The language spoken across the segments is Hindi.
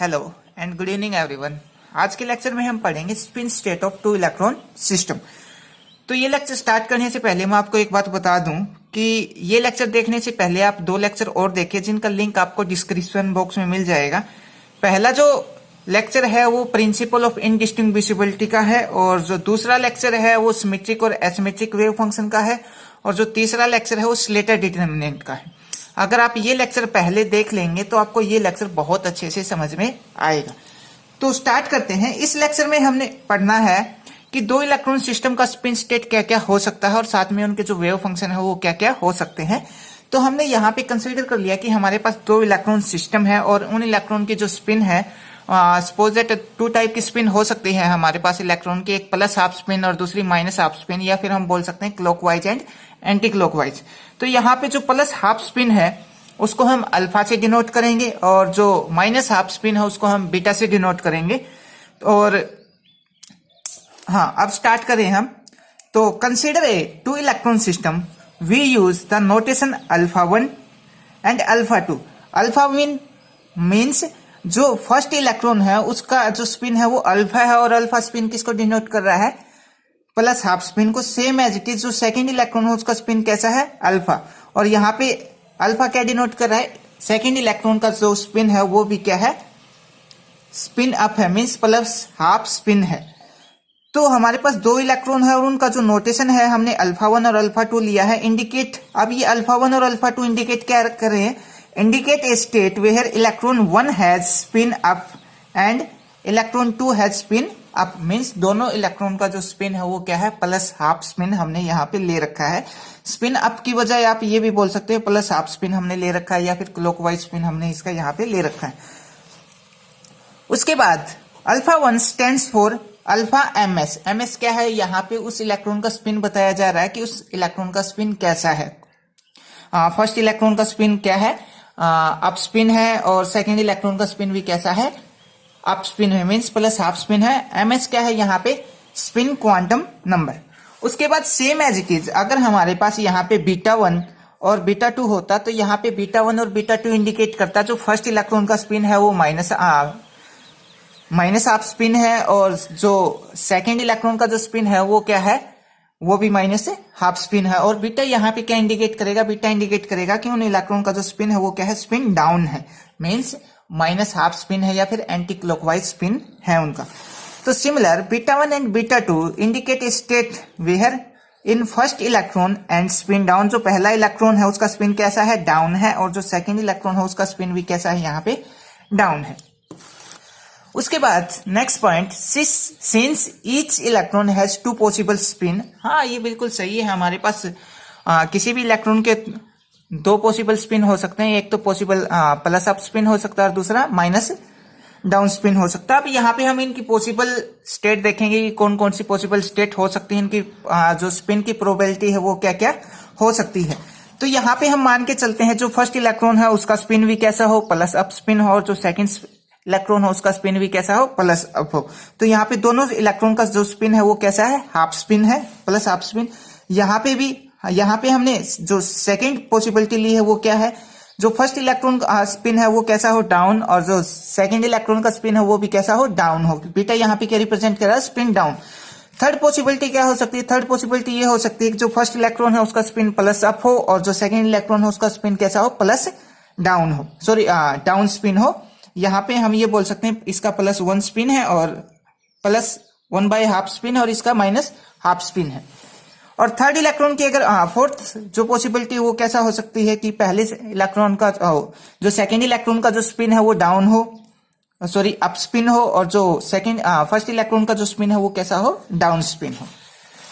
Hello and good evening everyone. आज के लेक्चर में हम पढ़ेंगे spin state of to electron system. तो ये लेक्चर स्टार्ट करने से पहले मैं आपको एक बात बता दूं कि ये लेक्चर देखने से पहले आप दो लेक्चर और देखिए जिनका लिंक आपको डिस्क्रिप्शन बॉक्स में मिल जाएगा। पहला जो लेक्चर है वो प्रिंसिपल ऑफ इनडिस्टिंग्विशिबिलिटी का है, और जो दूसरा लेक्चर है वो सिमेट्रिक और एसिमेट्रिक वेव फंक्शन का है, और जो तीसरा लेक्चर है वो स्लेटर डिटर्मिनेंट का है। अगर आप ये लेक्चर पहले देख लेंगे तो आपको ये लेक्चर बहुत अच्छे से समझ में आएगा। तो स्टार्ट करते हैं। इस लेक्चर में हमने पढ़ना है कि दो इलेक्ट्रॉन सिस्टम का स्पिन स्टेट क्या क्या हो सकता है और साथ में उनके जो वेव फंक्शन है वो क्या क्या हो सकते हैं। तो हमने यहाँ पे कंसीडर कर लिया कि हमारे पास दो इलेक्ट्रॉन सिस्टम है और उन इलेक्ट्रॉन की जो स्पिन है, सपोज दैट टू टाइप की स्पिन हो सकती है हमारे पास इलेक्ट्रॉन की, एक प्लस हाफ स्पिन और दूसरी माइनस हाफ स्पिन, या फिर हम बोल सकते हैं क्लॉकवाइज एंड एंटी क्लॉकवाइज। तो यहाँ पे जो प्लस हाफ स्पिन है उसको हम अल्फा से डिनोट करेंगे और जो माइनस हाफ स्पिन है उसको हम बीटा से डिनोट करेंगे। और हाँ, अब स्टार्ट करें हम। तो consider a two electron system, we use the notation alpha 1 and alpha 2। Alpha one means जो फर्स्ट इलेक्ट्रॉन है उसका जो स्पिन है वो अल्फा है, और अल्फा स्पिन किसको डिनोट कर रहा है? प्लस हाफ स्पिन को। सेम एज इट इज जो सेकंड इलेक्ट्रॉन है उसका स्पिन कैसा है? अल्फा। और यहाँ पे अल्फा क्या डिनोट कर रहा है? सेकंड इलेक्ट्रॉन का जो स्पिन है वो भी क्या है? स्पिन अप है, मीन्स प्लस हाफ स्पिन है। तो हमारे पास दो इलेक्ट्रॉन है और उनका जो नोटेशन है हमने अल्फा 1 और अल्फा 2 लिया है। इंडिकेट, अब ये अल्फा 1 और अल्फा 2 इंडिकेट क्या कर रहे हैं? Indicate a state where electron 1 has spin up and electron 2 has spin up. Means दोनों इलेक्ट्रॉन का जो स्पिन है वो क्या है? प्लस हाफ स्पिन हमने यहाँ पे ले रखा है। स्पिन अप की बजाय आप ये भी बोल सकते हैं प्लस हाफ स्पिन हमने ले रखा है, या फिर क्लॉकवाइज स्पिन हमने इसका यहाँ पे ले रखा है। उसके बाद alpha 1 stands for alpha m s. M s क्या है? यहाँ पे उस इलेक्ट्रॉन का स्पिन बताया जा रहा है कि उस इलेक्ट्रॉन का स्पिन कैसा है। फर्स्ट इलेक्ट्रॉन का स्पिन क्या है? अप स्पिन है, और सेकेंड इलेक्ट्रॉन का स्पिन भी कैसा है? अप स्पिन है, मीन्स प्लस हाफ स्पिन है। एम एस क्या है यहाँ पे? Spin quantum number. उसके बाद सेम एज इट इज अगर हमारे पास यहाँ पे बीटा 1 और बीटा 2 होता तो यहाँ पे बीटा 1 और बीटा 2 इंडिकेट करता जो फर्स्ट इलेक्ट्रॉन का स्पिन है वो माइनस हाफ स्पिन है, और जो सेकेंड इलेक्ट्रॉन का जो स्पिन है वो क्या है? वो भी माइनस हाफ स्पिन है। और बीटा यहाँ पे क्या इंडिकेट करेगा? बीटा इंडिकेट करेगा कि उन इलेक्ट्रॉन का जो स्पिन है वो क्या है? स्पिन डाउन है, मीन्स माइनस हाफ स्पिन है या फिर एंटी क्लॉकवाइज स्पिन है उनका। तो similar beta 1 and beta 2 indicate state where in first electron and spin down. जो पहला इलेक्ट्रॉन है उसका स्पिन कैसा है? डाउन है, और जो सेकेंड इलेक्ट्रॉन है उसका स्पिन भी कैसा है? यहाँ पे डाउन है। उसके बाद next point, since each electron has two possible spin. हाँ, ये बिल्कुल सही है। हमारे पास किसी भी इलेक्ट्रॉन के दो पॉसिबल स्पिन हो सकते हैं। एक तो पॉसिबल प्लस अप स्पिन हो सकता है और दूसरा माइनस डाउन स्पिन हो सकता है। अब यहाँ पे हम इनकी पॉसिबल स्टेट देखेंगे कि कौन कौन सी पॉसिबल स्टेट हो सकती है, इनकी जो स्पिन की प्रोबेबिलिटी है वो क्या क्या हो सकती है। तो यहाँ पे हम मान के चलते हैं जो फर्स्ट इलेक्ट्रॉन है उसका स्पिन भी कैसा हो? प्लस अप स्पिन हो, और जो सेकेंड इलेक्ट्रॉन हो उसका स्पिन भी कैसा हो? प्लस अप हो। तो यहाँ पे दोनों इलेक्ट्रॉन का जो स्पिन है वो कैसा है? हाफ स्पिन है, प्लस हाफ स्पिन। यहाँ पे हमने जो सेकेंड पॉसिबिलिटी ली है वो क्या है? जो फर्स्ट इलेक्ट्रॉन का स्पिन है वो कैसा हो? डाउन, और जो सेकेंड इलेक्ट्रॉन का स्पिन है वो भी कैसा हो? डाउन हो। बीटा यहाँ पे क्या रिप्रेजेंट कर रहा है? Spin down. थर्ड पॉसिबिलिटी क्या हो सकती है? थर्ड पॉसिबिलिटी ये हो सकती है कि जो फर्स्ट इलेक्ट्रॉन है उसका स्पिन प्लस अप हो, और जो सेकेंड इलेक्ट्रॉन है उसका स्पिन कैसा हो? प्लस डाउन हो, सॉरी डाउन स्पिन हो। यहाँ पे हम ये बोल सकते हैं इसका प्लस 1 स्पिन है और प्लस 1/2 स्पिन है, और इसका माइनस हाफ स्पिन है। और थर्ड इलेक्ट्रॉन की अगर फोर्थ जो पॉसिबिलिटी वो कैसा हो सकती है कि पहले इलेक्ट्रॉन का जो सेकेंड इलेक्ट्रॉन का जो स्पिन है वो डाउन हो, सॉरी अप स्पिन हो, और जो फर्स्ट इलेक्ट्रॉन का जो स्पिन है वो कैसा हो? डाउन स्पिन हो।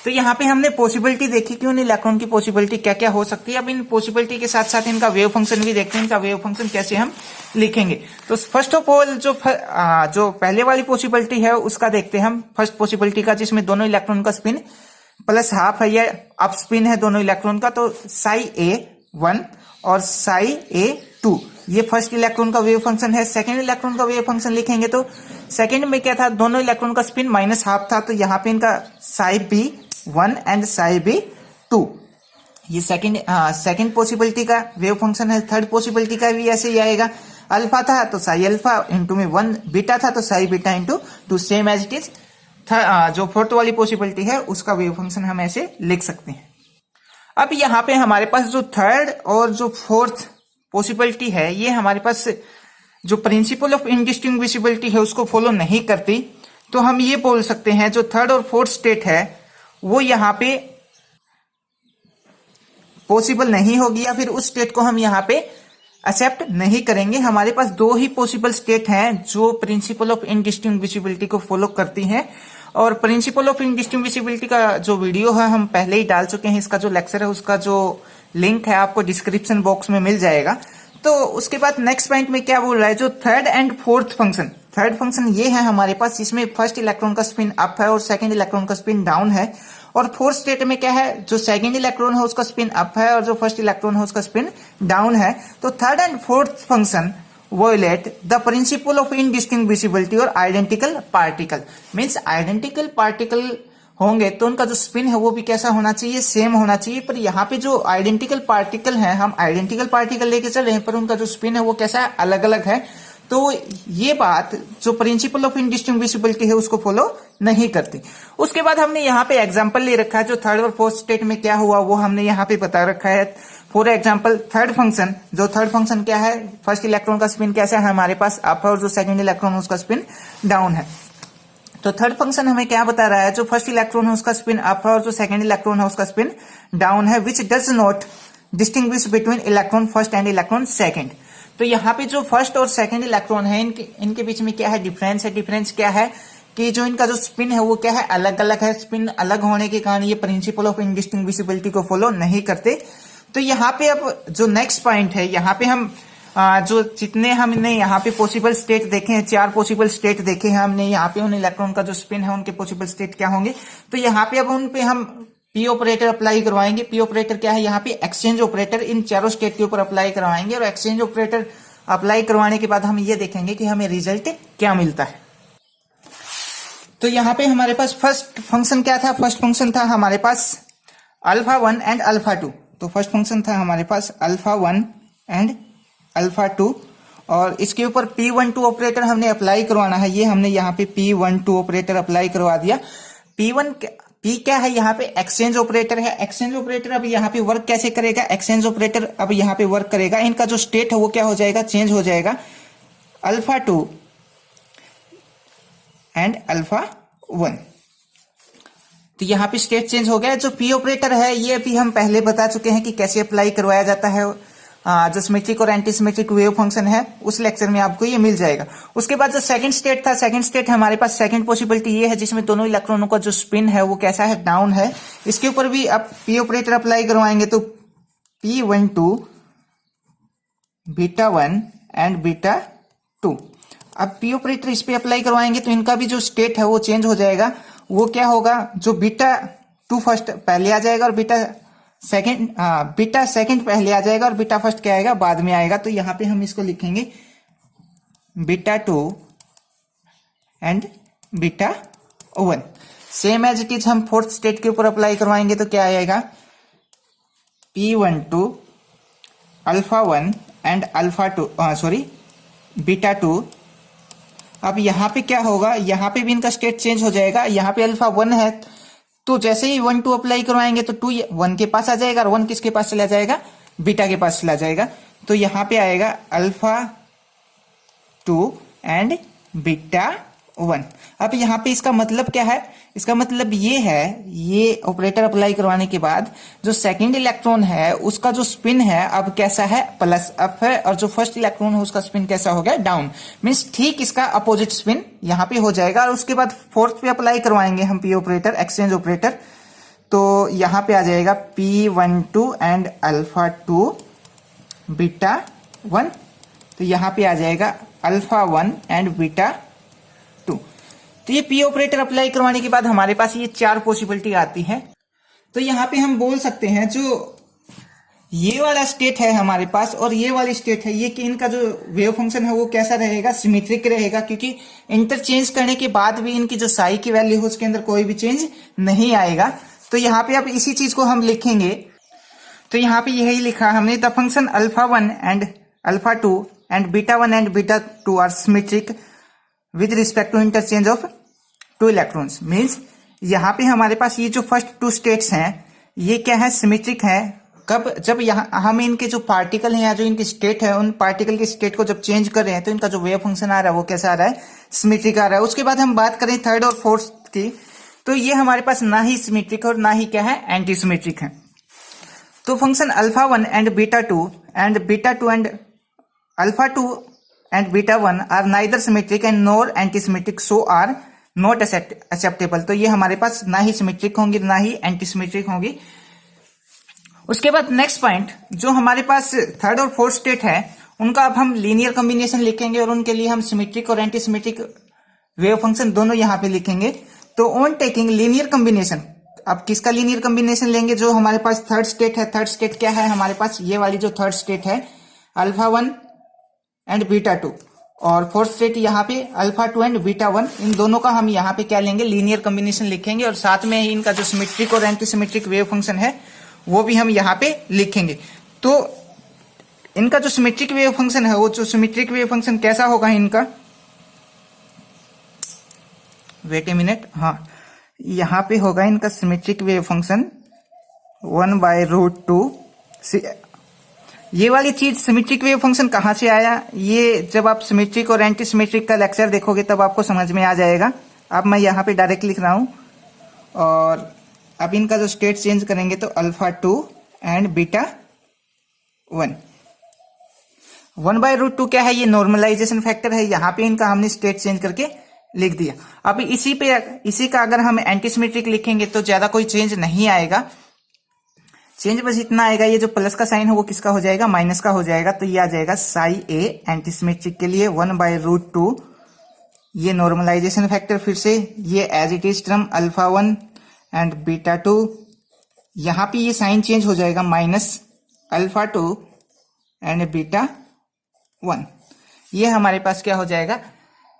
तो यहाँ पे हमने पॉसिबिलिटी देखी कि उन इलेक्ट्रॉन की पॉसिबिलिटी क्या क्या हो सकती है। अब इन पॉसिबिलिटी के साथ साथ इनका वेव फंक्शन भी देखते हैं, इनका वेव फंक्शन कैसे हम लिखेंगे। तो फर्स्ट ऑफ ऑल जो पहले वाली पॉसिबिलिटी है उसका देखते हैं हम। फर्स्ट पॉसिबिलिटी का जिसमें दोनों इलेक्ट्रॉन का स्पिन प्लस हाफ है या अप स्पिन है दोनों इलेक्ट्रॉन का, तो साई A1 और साई A2 ये फर्स्ट इलेक्ट्रॉन का वेव फंक्शन है। सेकेंड इलेक्ट्रॉन का वेव फंक्शन लिखेंगे तो सेकेंड में क्या था? दोनों इलेक्ट्रॉन का स्पिन माइनस हाफ था, तो यहाँ पे इनका Sai B1 and Sai B2 ये सेकेंड पॉसिबिलिटी का वेव फंक्शन है। थर्ड पॉसिबिलिटी का भी ऐसे ही आएगा। अल्फा था तो साई अल्फा इंटू में 1 बीटा था तो psi beta into 2 same as it is. जो फोर्थ वाली पॉसिबिलिटी है उसका वेव फंक्शन हम ऐसे लिख सकते हैं। अब यहाँ पे हमारे पास जो थर्ड और जो फोर्थ पॉसिबिलिटी है ये हमारे पास जो प्रिंसिपल ऑफ इंडिस्टिंग्विशिबिलिटी है उसको फॉलो नहीं करती, तो हम ये बोल सकते हैं जो थर्ड और फोर्थ स्टेट है वो यहाँ पे पॉसिबल नहीं होगी, या फिर उस स्टेट को हम यहाँ पे एक्सेप्ट नहीं करेंगे। हमारे पास दो ही पॉसिबल स्टेट हैं जो प्रिंसिपल ऑफ इंडिस्टिंग्विशिबिलिटी को फॉलो करती हैं, और प्रिंसिपल ऑफ इंडिस्टिंग्विशिबिलिटी का जो वीडियो है हम पहले ही डाल चुके हैं। इसका जो लेक्चर है उसका जो लिंक है आपको डिस्क्रिप्शन बॉक्स में मिल जाएगा। तो उसके बाद नेक्स्ट पॉइंट में क्या बोल रहा है, जो third and fourth function, third function ये है हमारे पास जिसमें फर्स्ट इलेक्ट्रॉन का स्पिन अप है और सेकंड इलेक्ट्रॉन का स्पिन डाउन है, और फोर्थ स्टेट में क्या है, जो सेकंड इलेक्ट्रॉन है उसका स्पिन अप है और जो फर्स्ट इलेक्ट्रॉन है उसका स्पिन डाउन है। तो third and fourth function violate the principle of indistinguishability और identical particle. Means identical particle होंगे तो उनका जो स्पिन है वो भी कैसा होना चाहिए, सेम होना चाहिए। पर यहाँ पे जो आइडेंटिकल पार्टिकल है, हम आइडेंटिकल पार्टिकल लेके चल रहे हैं पर उनका जो स्पिन है वो कैसा है, अलग अलग है। तो ये बात जो प्रिंसिपल ऑफ इंडिस्टिंग्विशिबिलिटी है उसको फॉलो नहीं करती। उसके बाद हमने यहाँ पे एग्जांपल ले रखा है, जो थर्ड और फोर्थ स्टेट में क्या हुआ वो हमने यहाँ पे बता रखा है। फॉर एग्जांपल थर्ड फंक्शन, जो थर्ड फंक्शन क्या है, फर्स्ट इलेक्ट्रॉन का स्पिन कैसा है हमारे पास अप है और जो सेकंड इलेक्ट्रॉन है उसका स्पिन डाउन है। तो थर्ड फंक्शन हमें क्या बता रहा है, जो फर्स्ट इलेक्ट्रॉन है उसका स्पिन अप है और जो सेकंड इलेक्ट्रॉन है उसका स्पिन डाउन है, which does not distinguish between electron first and electron second. तो यहाँ पे जो फर्स्ट और सेकंड इलेक्ट्रॉन है इनके बीच में क्या है, डिफरेंस है। डिफरेंस क्या है कि जो इनका जो स्पिन है वो क्या है, अलग अलग है। स्पिन अलग होने के कारण ये प्रिंसिपल ऑफ इंडिस्टिंग्विशिबिलिटी को फॉलो नहीं करते। तो यहाँ पे अब जो नेक्स्ट पॉइंट है, यहाँ पे हम जो जितने हमने यहाँ पे पॉसिबल स्टेट देखे हैं, 4 पॉसिबल स्टेट देखे हैं हमने, यहाँ पे उन इलेक्ट्रॉन का जो स्पिन है उनके पॉसिबल स्टेट क्या होंगे। तो यहाँ पे अब उन पे हम पी ऑपरेटर अप्लाई करवाएंगे। पी ऑपरेटर क्या है, यहाँ पे एक्सचेंज ऑपरेटर इन चारों स्टेट के ऊपर अप्लाई करवाएंगे, और एक्सचेंज ऑपरेटर अप्लाई करवाने के बाद हम ये देखेंगे कि हमें रिजल्ट क्या मिलता है। तो यहाँ पे हमारे पास फर्स्ट फंक्शन क्या था, फर्स्ट फंक्शन था हमारे पास अल्फा 1 एंड अल्फा 2। तो फर्स्ट फंक्शन था हमारे पास अल्फा 1 एंड अल्फा 2, और इसके ऊपर P12 ऑपरेटर हमने अप्लाई करवाना है। ये हमने यहाँ पे P12 ऑपरेटर अप्लाई करवा दिया। P क्या है, यहाँ पे एक्सचेंज ऑपरेटर है। एक्सचेंज ऑपरेटर अब यहाँ पे वर्क कैसे करेगा, एक्सचेंज ऑपरेटर अब यहाँ पे वर्क करेगा, इनका जो स्टेट है वो क्या हो जाएगा, चेंज हो जाएगा। अल्फा 2 एंड अल्फा 1, तो यहाँ पे स्टेट चेंज हो गया। जो पी ऑपरेटर है ये अभी हम पहले बता चुके हैं कि कैसे अप्लाई करवाया जाता है। जो सिमेट्रिक और एंटी सिमेट्रिक वेव फंक्शन है उस लेक्चर में आपको ये मिल जाएगा। उसके बाद जो सेकंड स्टेट था, सेकंड स्टेट हमारे पास सेकंड पॉसिबिलिटी ये है जिसमें दोनों इलेक्ट्रॉनों का जो स्पिन है वो कैसा है, डाउन है। इसके ऊपर भी अब पी ऑपरेटर अप्लाई करवाएंगे तो P12 बीटा 1 एंड बीटा 2। अब पी ऑपरेटर इस पे अप्लाई करवाएंगे तो इनका भी जो स्टेट है वो चेंज हो जाएगा। वो क्या होगा, जो बीटा 2 फर्स्ट पहले आ जाएगा और बीटा सेकंड पहले आ जाएगा और बीटा फर्स्ट क्या आएगा, बाद में आएगा। तो यहाँ पे हम इसको लिखेंगे beta 2 and beta 1। Same as it is हम फोर्थ स्टेट के ऊपर अप्लाई करवाएंगे तो क्या आएगा, P12 alpha 1 and alpha 2 beta 2। अब यहाँ पे क्या होगा, यहाँ पे भी इनका स्टेट चेंज हो जाएगा। यहाँ पे अल्फा 1 है तो जैसे ही 1 2 अप्लाई करवाएंगे तो 2 1 के पास आ जाएगा और 1 किसके पास चला जाएगा, बीटा के पास चला जाएगा। तो यहाँ पे आएगा अल्फा 2 एंड बीटा 1। अब यहाँ पे इसका मतलब क्या है, इसका मतलब ये है, ये ऑपरेटर अप्लाई करवाने के बाद जो सेकंड इलेक्ट्रॉन है उसका जो स्पिन है अब कैसा है, प्लस अप है, और जो फर्स्ट इलेक्ट्रॉन है उसका स्पिन कैसा हो गया, डाउन। मीन्स ठीक इसका अपोजिट स्पिन यहाँ पे हो जाएगा। और उसके बाद फोर्थ पे अप्लाई करवाएंगे हम पी ऑपरेटर, एक्सचेंज ऑपरेटर। तो यहाँ पे आ जाएगा P12 एंड अल्फा 2 बीटा 1। तो यहाँ पे आ जाएगा अल्फा 1 एंड बीटा 2। तो ये पी ऑपरेटर अप्लाई करवाने के बाद हमारे पास ये 4 पॉसिबिलिटी आती है। तो यहाँ पे हम बोल सकते हैं जो ये वाला स्टेट है हमारे पास और ये वाली स्टेट है, ये कि इनका जो वेव फंक्शन है वो कैसा रहेगा, सिमेट्रिक रहेगा, क्योंकि इंटरचेंज करने के बाद भी इनकी जो साई की वैल्यू है उसके अंदर कोई भी चेंज नहीं आएगा। तो यहाँ पे अब इसी चीज को हम लिखेंगे। तो यहाँ पे यही लिखा हमने, the function alpha 1 and alpha 2 and beta 1 and beta 2 are symmetric with respect to interchange of 2 electrons. Means यहाँ पे हमारे पास ये जो फर्स्ट 2 स्टेट्स हैं ये क्या है, सिमेट्रिक है। कब, जब यहाँ हम इनके जो पार्टिकल हैं या जो इनकी स्टेट है उन पार्टिकल की स्टेट को जब चेंज कर रहे हैं तो इनका जो वेव फंक्शन आ रहा है वो कैसा आ रहा है, सिमेट्रिक आ रहा है। उसके बाद हम बात करें थर्ड और फोर्थ की, तो ये हमारे पास ना ही सिमेट्रिक और ना ही क्या है, एंटी सिमेट्रिक है। तो function alpha 1 and beta 2 and beta 2 and alpha 2 and beta 1 are neither symmetric and nor anti symmetric, so are not acceptable. तो ये हमारे पास ना ही सिमेट्रिक होंगी ना ही एंटी सिमेट्रिक होंगी। उसके बाद नेक्स्ट पॉइंट, जो हमारे पास थर्ड और फोर्थ स्टेट है उनका अब हम लीनियर कॉम्बिनेशन लिखेंगे और उनके लिए हम सिमेट्रिक और एंटी सिमेट्रिक वेव फंक्शन दोनों यहां पे लिखेंगे। तो ऑन टेकिंग लीनियर कॉम्बिनेशन, अब किसका लीनियर कॉम्बिनेशन लेंगे, जो हमारे पास थर्ड स्टेट है। थर्ड स्टेट क्या है हमारे पास, ये वाली जो थर्ड स्टेट है अल्फा 1 एंड बीटा 2, और फोर्थ स्टेट यहाँ पे अल्फा 2 एंड बीटा 1, इन दोनों का हम यहाँ पे क्या लेंगे, लीनियर कॉम्बिनेशन लिखेंगे और साथ में ही इनका जो सिमेट्रिक और एंटी सिमेट्रिक वेव फंक्शन है वो भी हम यहाँ पे लिखेंगे। तो इनका जो सिमेट्रिक वेव फंक्शन है, वो जो सिमेट्रिक वेव फंक्शन कैसा होगा इनका, वेट ए मिनट, हाँ यहाँ पे होगा इनका सिमेट्रिक वेव फंक्शन 1/√2। ये वाली चीज सिमेट्रिक वेव फंक्शन कहाँ से आया, ये जब आप सिमेट्रिक और एंटी सिमेट्रिक का लेक्चर देखोगे तब आपको समझ में आ जाएगा। अब मैं यहाँ पे डायरेक्ट लिख रहा हूं, और अब इनका जो स्टेट चेंज करेंगे तो अल्फा 2 एंड बीटा 1। 1/√2 क्या है, ये नॉर्मलाइजेशन फैक्टर है। यहाँ पे इनका हमने स्टेट चेंज करके लिख दिया। अब इसी का अगर हम एंटी सिमेट्रिक लिखेंगे तो ज्यादा कोई चेंज नहीं आएगा, चेंज बस इतना आएगा, ये जो प्लस का साइन है वो किसका हो जाएगा, माइनस का हो जाएगा। तो ये आ जाएगा साई ए एंटी सिमेट्रिक के लिए 1/√2, ये नॉर्मलाइजेशन फैक्टर। फिर से ये as it is term alpha 1 and beta 2, यहां पे ये साइन चेंज हो जाएगा माइनस अल्फा 2 एंड बीटा 1। ये हमारे पास क्या हो जाएगा,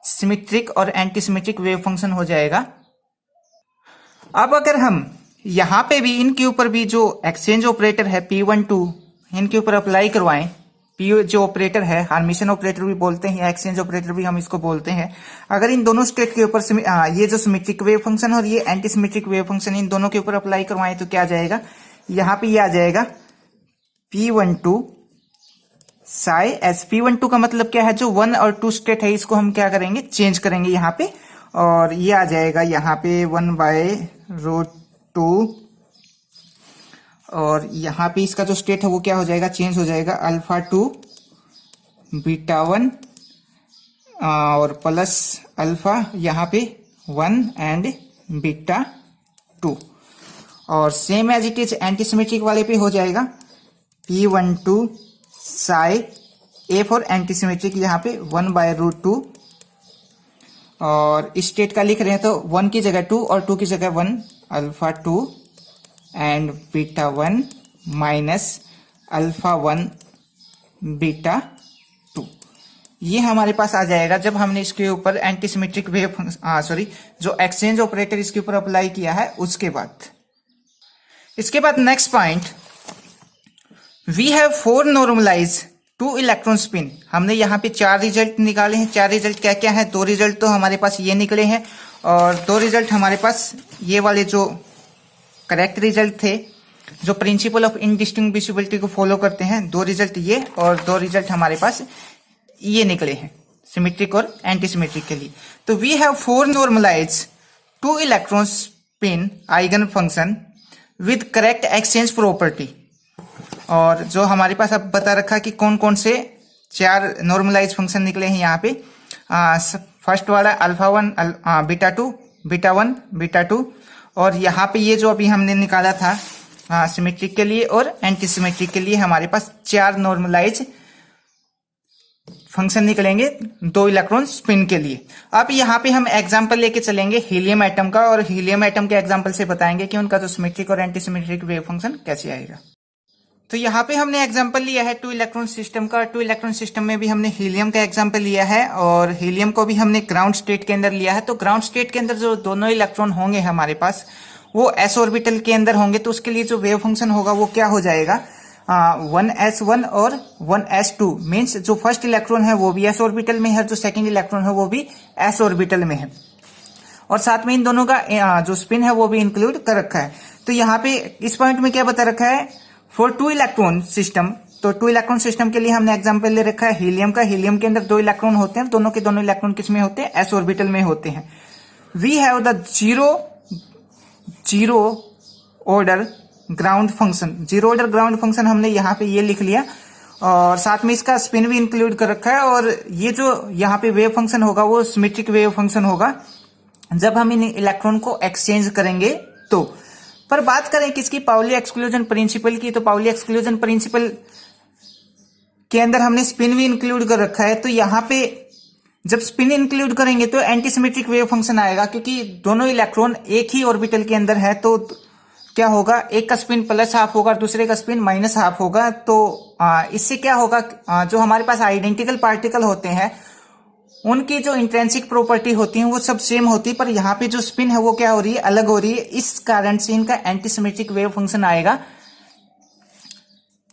सिमेट्रिक और एंटी सिमेट्रिक वेव फंक्शन हो जाएगा। अब अगर हम यहां पे भी इनके ऊपर भी जो एक्सचेंज ऑपरेटर है P12 इनके ऊपर अप्लाई करवाएं, P जो ऑपरेटर है हार्मिशन ऑपरेटर भी बोलते हैं, एक्सचेंज ऑपरेटर भी हम इसको बोलते हैं। अगर इन दोनों स्टेट के ऊपर ये जो सिमेट्रिक वेव फंक्शन और ये anti symmetric wave function in दोनों के ऊपर अप्लाई करवाएं तो क्या आ जाएगा, यहाँ पे ये आ जाएगा P12 साई एस। P12 का मतलब क्या है, जो 1 और 2 स्टेट है इसको हम क्या करेंगे, चेंज करेंगे यहाँ पे, और ये आ जाएगा यहाँ पे 1/√2, और यहाँ पे इसका जो स्टेट है वो क्या हो जाएगा, चेंज हो जाएगा अल्फा 2 बीटा 1 और प्लस अल्फा यहाँ पे 1 एंड बीटा 2, और same as it is anti symmetric वाले पे हो जाएगा P12 psi a for anti symmetric, यहाँ पे 1/√2, और स्टेट का लिख रहे हैं तो 1 की जगह 2 और 2 की जगह 1, alpha 2 and beta 1 minus alpha 1 beta 2। ये हमारे पास आ जाएगा जब हमने इसके ऊपर एंटी सिमेट्रिक वेव जो एक्सचेंज ऑपरेटर इसके ऊपर अप्लाई किया है उसके बाद। इसके बाद next point, we have 4 normalize 2 electron spin. हमने यहाँ पे 4 रिजल्ट निकाले हैं। 4 रिजल्ट क्या क्या है, 2 रिजल्ट तो हमारे पास ये निकले हैं और 2 रिजल्ट हमारे पास ये वाले जो करेक्ट रिजल्ट थे, जो प्रिंसिपल ऑफ इनडिस्टिंग्विशिबिलिटी को फॉलो करते हैं। 2 रिजल्ट ये और 2 रिजल्ट हमारे पास ये निकले हैं सिमेट्रिक और एंटी सिमेट्रिक के लिए। तो we have 4 normalize 2 electron spin eigen function with correct exchange property. और जो हमारे पास अब बता रखा कि कौन कौन से 4 नॉर्मलाइज फंक्शन निकले हैं यहाँ पे। फर्स्ट वाला अल्फा 1 बीटा 2 बीटा 1 बीटा 2, और यहाँ पे ये जो अभी हमने निकाला था सिमेट्रिक के लिए और एंटी सिमेट्रिक के लिए हमारे पास 4 नॉर्मलाइज फंक्शन निकलेंगे 2 इलेक्ट्रॉन स्पिन के लिए। अब यहाँ पे हम एग्जांपल लेके चलेंगे हीलियम एटम का, और हीलियम एटम के एग्जांपल से बताएंगे कि उनका जो सिमेट्रिक और एंटी सिमेट्रिक वेव फंक्शन कैसे आएगा। तो यहाँ पे हमने एग्जांपल लिया है 2 इलेक्ट्रॉन सिस्टम का। 2 इलेक्ट्रॉन सिस्टम में भी हमने हीलियम का एग्जांपल लिया है, और हीलियम को भी हमने ग्राउंड स्टेट के अंदर लिया है। तो ग्राउंड स्टेट के अंदर जो दोनों इलेक्ट्रॉन होंगे हमारे पास वो एस ऑर्बिटल के अंदर होंगे, तो उसके लिए जो वेव फंक्शन होगा वो क्या हो जाएगा, 1s1 और 1s2 मीन्स जो फर्स्ट इलेक्ट्रॉन है वो भी s ऑर्बिटल में है, जो सेकंड इलेक्ट्रॉन है वो भी s ऑर्बिटल में है, और साथ में इन दोनों का जो स्पिन है वो भी इंक्लूड कर रखा है। तो यहाँ पे इस पॉइंट में क्या बता रखा है, फॉर 2 इलेक्ट्रॉन सिस्टम, तो 2 इलेक्ट्रॉन सिस्टम के लिए हमने एग्जांपल ले रखा है हीलियम का। हीलियम के अंदर 2 इलेक्ट्रॉन होते हैं, दोनों के दोनों इलेक्ट्रॉन किस में होते हैं, s ऑर्बिटल में होते हैं। We have the zero order ground function, zero order ground function हमने यहाँ पे ये लिख लिया, और साथ में इसका स्पिन भी इंक्लूड कर रखा है। और ये जो यहाँ पे वेव फंक्शन होगा वो सिमेट्रिक वेव फंक्शन होगा जब हम इन इलेक्ट्रॉन को एक्सचेंज करेंगे तो। पर बात करें किसकी, पाउली एक्सक्लूजन प्रिंसिपल की, तो पाउली एक्सक्लूजन प्रिंसिपल के अंदर हमने स्पिन भी इंक्लूड कर रखा है। तो यहाँ पे जब स्पिन इंक्लूड करेंगे तो एंटीसिमेट्रिक वेव फंक्शन आएगा, क्योंकि दोनों इलेक्ट्रॉन एक ही ऑर्बिटल के अंदर है। तो क्या होगा, एक का स्पिन प्लस हाफ होगा और दूसरे का स्पिन माइनस हाफ होगा। तो इससे क्या होगा, जो हमारे पास आइडेंटिकल पार्टिकल होते हैं उनकी जो इंट्रिंसिक प्रॉपर्टी होती है वो सब सेम होती है, पर यहाँ पे जो स्पिन है वो क्या हो रही है, अलग हो रही है। इस कारण से इनका एंटीसिमेट्रिक वेव फंक्शन आएगा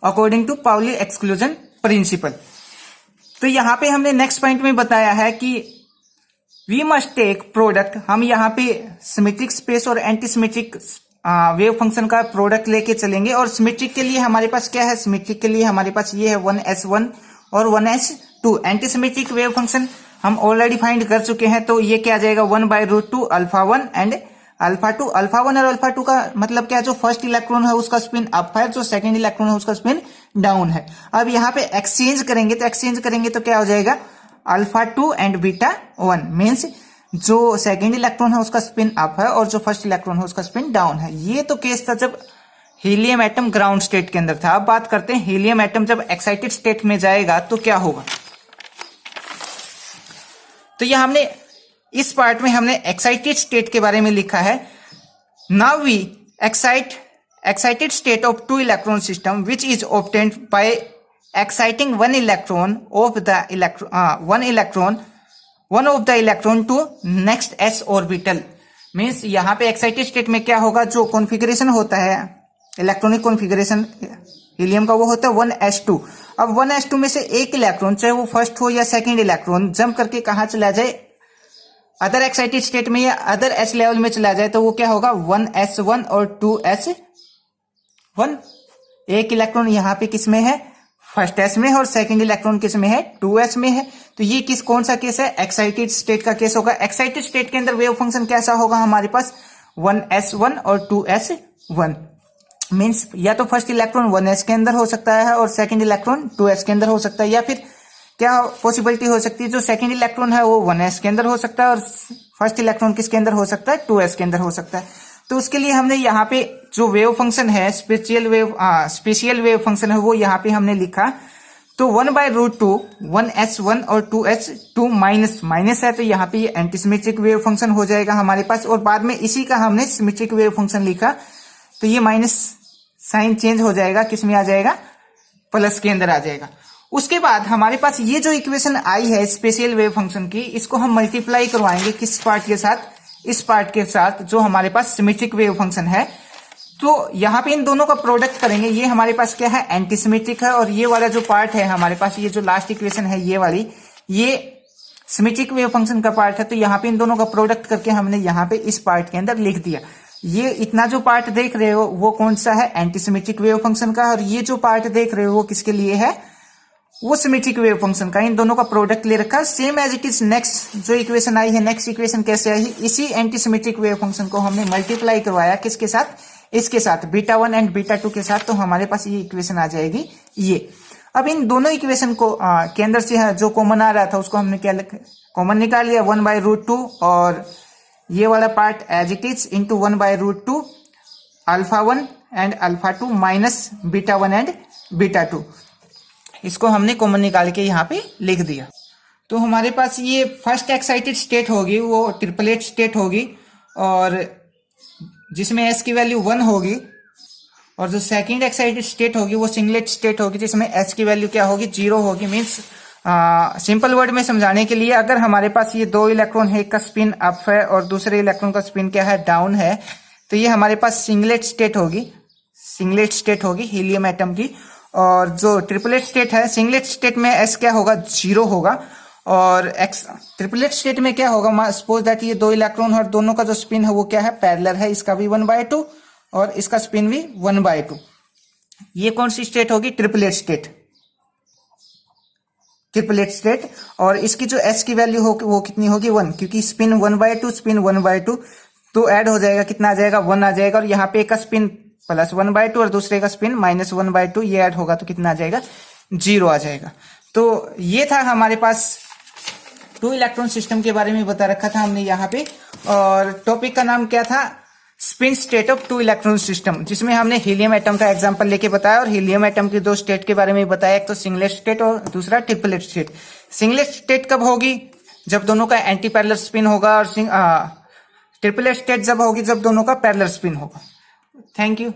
according to Pauli exclusion principle. तो यहाँ पे हमने नेक्स्ट पॉइंट में बताया है कि वी मस्ट टेक प्रोडक्ट, हम यहाँ पे सिमेट्रिक स्पेस और एंटीसिमेट्रिक वेव फंक्शन का प्रोडक्ट लेके चलेंगे। और सिमेट्रिक के लिए हमारे पास क्या है, सिमेट्रिक के लिए हमारे पास ये है 1s1 और 1s2। एंटीसिमेट्रिक वेव फंक्शन हम ऑलरेडी फाइंड कर चुके हैं, तो ये क्या आ जाएगा 1/√2 α1 एंड α2। α1 और α2 का मतलब क्या है, जो फर्स्ट इलेक्ट्रॉन है उसका स्पिन अप है, जो सेकंड इलेक्ट्रॉन है उसका स्पिन डाउन है। अब यहाँ पे एक्सचेंज करेंगे तो क्या हो जाएगा α2 एंड β1 मीन्स जो सेकंड इलेक्ट्रॉन है उसका स्पिन अप है और जो फर्स्ट इलेक्ट्रॉन है उसका स्पिन डाउन है। ये तो केस था जब हीलियम एटम ग्राउंड स्टेट के अंदर था। अब बात करते हैं हीलियम एटम जब एक्साइटेड स्टेट में जाएगा तो क्या होगा। तो यह हमने इस पार्ट में हमने एक्साइटेड स्टेट के बारे में लिखा है। Now we excited state of 2 electron system which is obtained by exciting one of the electron to next s orbital. मीन्स यहाँ पे एक्साइटेड स्टेट में क्या होगा, जो कॉन्फ़िगरेशन होता है इलेक्ट्रॉनिक कॉन्फ़िगरेशन हीलियम का वो होता है 1s2। अब 1s2 में से एक इलेक्ट्रॉन, चाहे वो फर्स्ट हो या सेकंड इलेक्ट्रॉन, जंप करके कहाँ चला जाए, अदर एक्साइटेड स्टेट में या अदर s लेवल में चला जाए, तो वो क्या होगा 1s1 और 2s1। एक इलेक्ट्रॉन यहाँ पे किस में है, फर्स्ट s में है, और सेकंड इलेक्ट्रॉन किस में है, 2s में है। तो ये कौन सा केस है, एक्साइटेड स्टेट का केस होगा। एक्साइटेड स्टेट के अंदर वेव फंक्शन कैसा होगा हमारे पास 1s1 और 2s1 मीन्स या तो फर्स्ट इलेक्ट्रॉन 1s के अंदर हो सकता है और सेकंड इलेक्ट्रॉन 2s के अंदर हो सकता है, या फिर क्या पॉसिबिलिटी हो सकती है, जो सेकंड इलेक्ट्रॉन है वो 1s के अंदर हो सकता है और फर्स्ट इलेक्ट्रॉन किसके अंदर हो सकता है, 2s के अंदर हो सकता है। तो उसके लिए हमने यहाँ पे जो वेव फंक्शन है स्पेशियल वेव फंक्शन है वो यहाँ पे हमने लिखा। तो 1/√2 1s1 और 2s2 माइनस है, तो यहाँ पे ये एंटीसिमेट्रिक वेव फंक्शन हो जाएगा हमारे पास। और बाद में इसी का हमने सिमेट्रिक वेव फंक्शन लिखा, तो ये माइनस साइन चेंज हो जाएगा, किस में आ जाएगा, प्लस के अंदर आ जाएगा। उसके बाद हमारे पास ये जो इक्वेशन आई है स्पेशल वेव फंक्शन की, इसको हम मल्टीप्लाई करवाएंगे किस पार्ट के साथ, इस पार्ट के साथ जो हमारे पास सिमेट्रिक वेव फंक्शन है। तो यहाँ पे इन दोनों का प्रोडक्ट करेंगे। ये हमारे पास क्या है, एंटीसिमेट्रिक है, और ये वाला जो पार्ट है हमारे पास, ये जो लास्ट इक्वेशन है ये वाली, ये सिमेट्रिक वेव फंक्शन का पार्ट है। तो यहाँ पे इन दोनों का प्रोडक्ट करके हमने यहाँ पे इस पार्ट के अंदर लिख दिया। ये इतना जो पार्ट देख रहे हो वो कौन सा है, एंटीसिमेट्रिक वेव फंक्शन का, और ये जो पार्ट देख रहे हो वो किसके लिए है, वो सिमेट्रिक वेव फंक्शन का। इन दोनों का प्रोडक्ट ले रखा, same as it is. Next जो इक्वेशन आई है, नेक्स्ट इक्वेशन कैसे आई, इसी एंटीसिमेट्रिक वेव फंक्शन को हमने मल्टीप्लाई करवाया किसके साथ, इसके साथ, β1 एंड β2 के साथ। तो हमारे पास ये इक्वेशन आ जाएगी ये। अब इन दोनों इक्वेशन को के अंदर से जो कॉमन आ रहा था उसको हमने क्या कॉमन निकाल लिया, 1/√2 और ये वाला part as it is into 1/√2 α1 and α2 minus β1 and β2। इसको हमने कॉमन निकाल के यहाँ पे लिख दिया। तो हमारे पास ये फर्स्ट एक्साइटेड स्टेट होगी वो ट्रिपलेट स्टेट होगी, और जिसमें s की वैल्यू 1 होगी, और जो सेकंड एक्साइटेड स्टेट होगी वो सिंगलेट स्टेट होगी जिसमें h की वैल्यू क्या होगी, 0 होगी। मीन्स सिंपल वर्ड में समझाने के लिए, अगर हमारे पास ये 2 इलेक्ट्रॉन है, एक का स्पिन अप है और दूसरे इलेक्ट्रॉन का स्पिन क्या है, डाउन है, तो ये हमारे पास सिंगलेट स्टेट होगी हीलियम एटम की। और जो ट्रिपलेट स्टेट है, सिंगलेट स्टेट में एस क्या होगा, 0 होगा। और एक्स ट्रिपलेट स्टेट में क्या होगा, सपोज दैट ये 2 इलेक्ट्रॉन और दोनों का जो स्पिन है वो क्या है, पैरेलल है, इसका भी 1/2 और इसका स्पिन भी 1/2। ये कौन सी स्टेट होगी, ट्रिपलेट स्टेट, ट्रिपलेट स्टेट। और इसकी जो एस की वैल्यू होगी वो कितनी होगी, 1, क्योंकि स्पिन 1/2 स्पिन 1/2, तो ऐड हो जाएगा, कितना आ जाएगा, 1 आ जाएगा। और यहाँ पे एक का स्पिन +1/2 और दूसरे का स्पिन -1/2, ये ऐड होगा तो कितना आ जाएगा, 0 आ जाएगा। तो ये था हमारे पास 2 इलेक्ट्रॉन सिस्टम के बारे में बता रखा था हमने यहाँ पे। और टॉपिक का नाम क्या था, spin state of 2 electron system, जिसमें हमने हीलियम एटम का एग्जांपल लेके बताया और हीलियम एटम की 2 स्टेट के बारे में बताया, एक तो सिंगलेट स्टेट और दूसरा ट्रिपलेट स्टेट। सिंगलेट स्टेट कब होगी, जब दोनों का एंटी पैरेलल स्पिन होगा, और ट्रिपलेट स्टेट जब होगी जब दोनों का पैरेलल स्पिन होगा। Thank you.